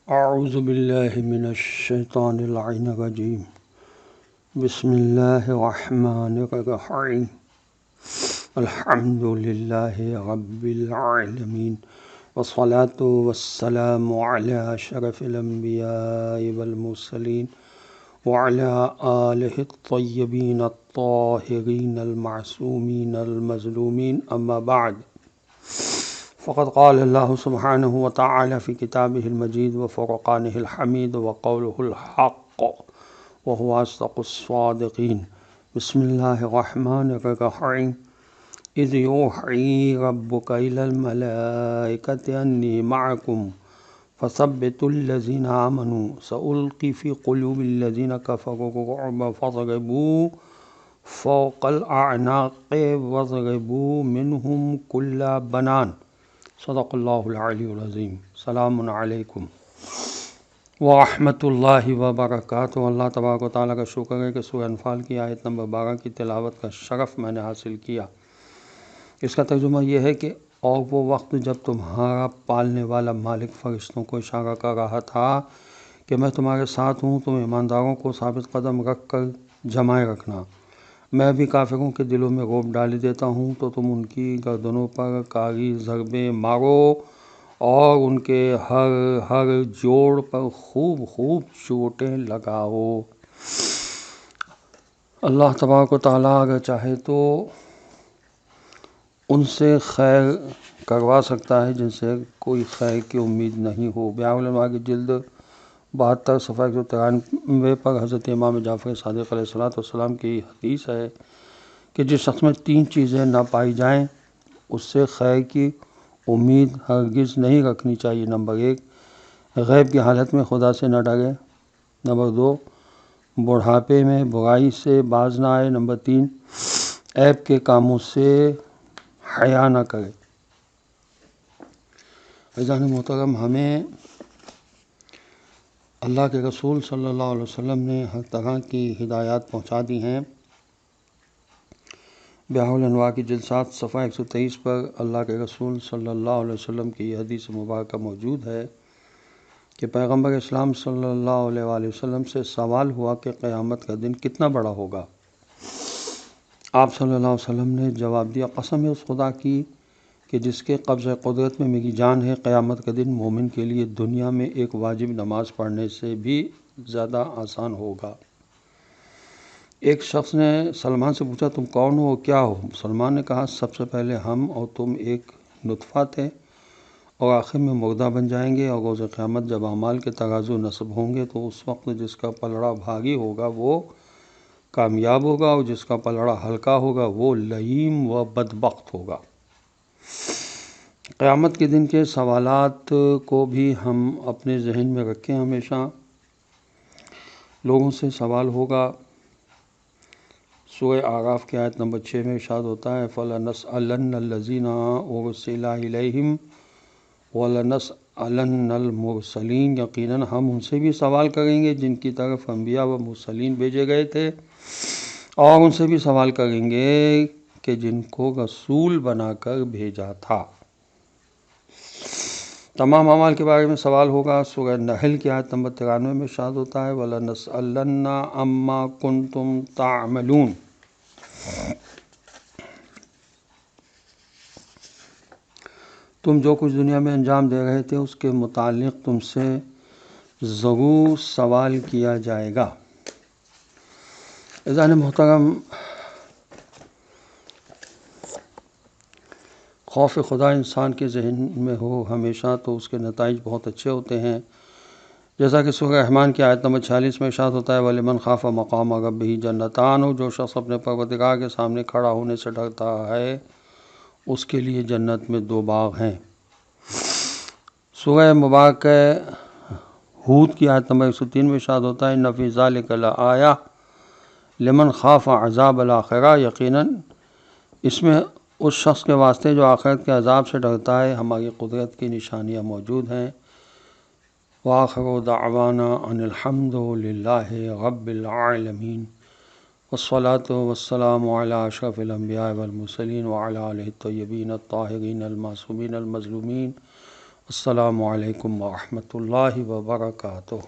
اعوذ باللہ من الشیطان اللعین الرجیم بسم اللہ الرحمن الرحیم الحمد للہ رب العالمین والصلاة والسلام علی اشرف الانبیاء والمرسلین وعلی آلہ الطیبین الطاہرین المعصومین المظلومین اما بعد فقد قال اللہ سبحانہ وتعالی فی کتابہ المجید وفرقانہ الحمید وقولہ الحق وهو اصدق الصادقین بسم اللہ الرحمن الرحیم اذ یوحی ربک الی الملائکۃ انی معکم فثبتوا الذین آمنوا سألقی فی قلوب الذین کفروا الرعب فاضربوا فوق الاعناق واضربوا منهم کل بنان صدق اللہ العلی العظیم۔ سلام علیکم ورحمۃ اللہ وبرکاتہ۔ اللہ تبارک و تعالیٰ کا شکر ہے کہ سورہ انفال کی آیت نمبر 12 کی تلاوت کا شرف میں نے حاصل کیا۔ اس کا ترجمہ یہ ہے کہ اور وہ وقت جب تمہارا پالنے والا مالک فرشتوں کو اشارہ کر رہا تھا کہ میں تمہارے ساتھ ہوں، تم ایمانداروں کو ثابت قدم رکھ کر جمائے رکھنا، میں بھی کافروں کے دلوں میں رعب ڈال دیتا ہوں تو تم ان کی گردنوں پر کاری ضربیں مارو اور ان کے ہر جوڑ پر خوب خوب چوٹیں لگاؤ۔ اللہ تبارک و تعالیٰ اگر چاہے تو ان سے خیر کروا سکتا ہے جن سے کوئی خیر کی امید نہیں ہو۔ بیان کی جلد 72 صفحہ 193 پر حضرت امام جعفر صادق علیہ السلام کی حدیث ہے کہ جس شخص میں 3 چیزیں نہ پائی جائیں اس سے خیر کی امید ہرگز نہیں رکھنی چاہیے۔ نمبر 1، غیب کی حالت میں خدا سے نہ ڈرے۔ نمبر 2، بڑھاپے میں برائی سے باز نہ آئے۔ نمبر 3، عیب کے کاموں سے حیا نہ کرے۔ عزیزان محترم، ہمیں اللہ کے رسول صلی اللہ علیہ وسلم نے ہر طرح کی ہدایات پہنچا دی ہیں۔ بیان الانواع کی جلد 7 صفحہ 123 پر اللہ کے رسول صلی اللہ علیہ وسلم کی یہ حدیث مبارکہ موجود ہے کہ پیغمبر اسلام صلی اللہ علیہ وآلہ وسلم سے سوال ہوا کہ قیامت کا دن کتنا بڑا ہوگا۔ آپ صلی اللہ علیہ وسلم نے جواب دیا، قسم ہے اس خدا کی کہ جس کے قبضہ قدرت میں میری جان ہے، قیامت کا دن مومن کے لیے دنیا میں ایک واجب نماز پڑھنے سے بھی زیادہ آسان ہوگا۔ ایک شخص نے سلمان سے پوچھا، تم کون ہو، کیا ہو؟ سلمان نے کہا، سب سے پہلے ہم اور تم ایک نطفہ تھے اور آخر میں مردہ بن جائیں گے، اور روز قیامت جب اعمال کے ترازو نصب ہوں گے تو اس وقت جس کا پلڑا بھاری ہوگا وہ کامیاب ہوگا اور جس کا پلڑا ہلکا ہوگا وہ لئیم و بدبخت ہوگا۔ قیامت کے دن کے سوالات کو بھی ہم اپنے ذہن میں رکھیں۔ ہمیشہ لوگوں سے سوال ہوگا۔ سورہ اعراف کی آیت نمبر 6 میں ارشاد ہوتا ہے، فَلَنَسْأَلَنَّ الَّذِينَ أُرْسِلَ إِلَيْهِمْ وَلَنَسْأَلَنَّ الْمُرْسَلِينَ، یقیناً ہم ان سے بھی سوال کریں گے جن کی طرف انبیاء و مرسلین بھیجے گئے تھے، اور ان سے بھی سوال کریں گے کہ جن کو رسول بنا کر بھیجا تھا۔ تمام اعمال کے بارے میں سوال ہوگا۔ سورہ نحل کی آیت نمبر 93 میں ارشاد ہوتا ہے، وَلَنَسْأَلَنَّ عَمَّا كُنْتُمْ تَعْمَلُونَ، تم جو کچھ دنیا میں انجام دے رہے تھے اس کے متعلق تم سے ضرور سوال کیا جائے گا۔ عزیزان محترم، خوف خدا انسان کے ذہن میں ہو ہمیشہ تو اس کے نتائج بہت اچھے ہوتے ہیں، جیسا کہ سورہ رحمان کی آیت نمبر 46 میں ارشاد ہوتا ہے، وَلِمَنْ خَافَ مَقَامَ رَبِّهِ جَنَّتَانِ، جو شخص اپنے پروردگار کے سامنے کھڑا ہونے سے ڈرتا ہے اس کے لیے جنت میں 2 باغ ہیں۔ سورہ مبارکہ ہود کی آیت نمبر 103 میں ارشاد ہوتا ہے، اِنَّ فِی ذَلِکَ لَآیَةً لِمَنْ خَافَ عَذَابَ الْآخِرَةِ، یقیناً اس میں اس شخص کے واسطے جو آخرت کے عذاب سے ڈرتا ہے ہماری قدرت کی نشانیاں موجود ہیں۔ وآخر دعوانا ان الحمد للہ رب العالمین، والصلاة والسلام علی اشرف الانبیاء والمرسلین وعلی آلہ الطیبین الطاہرین المعصومین المظلومین السلام علیکم ورحمۃ اللہ وبرکاتہ۔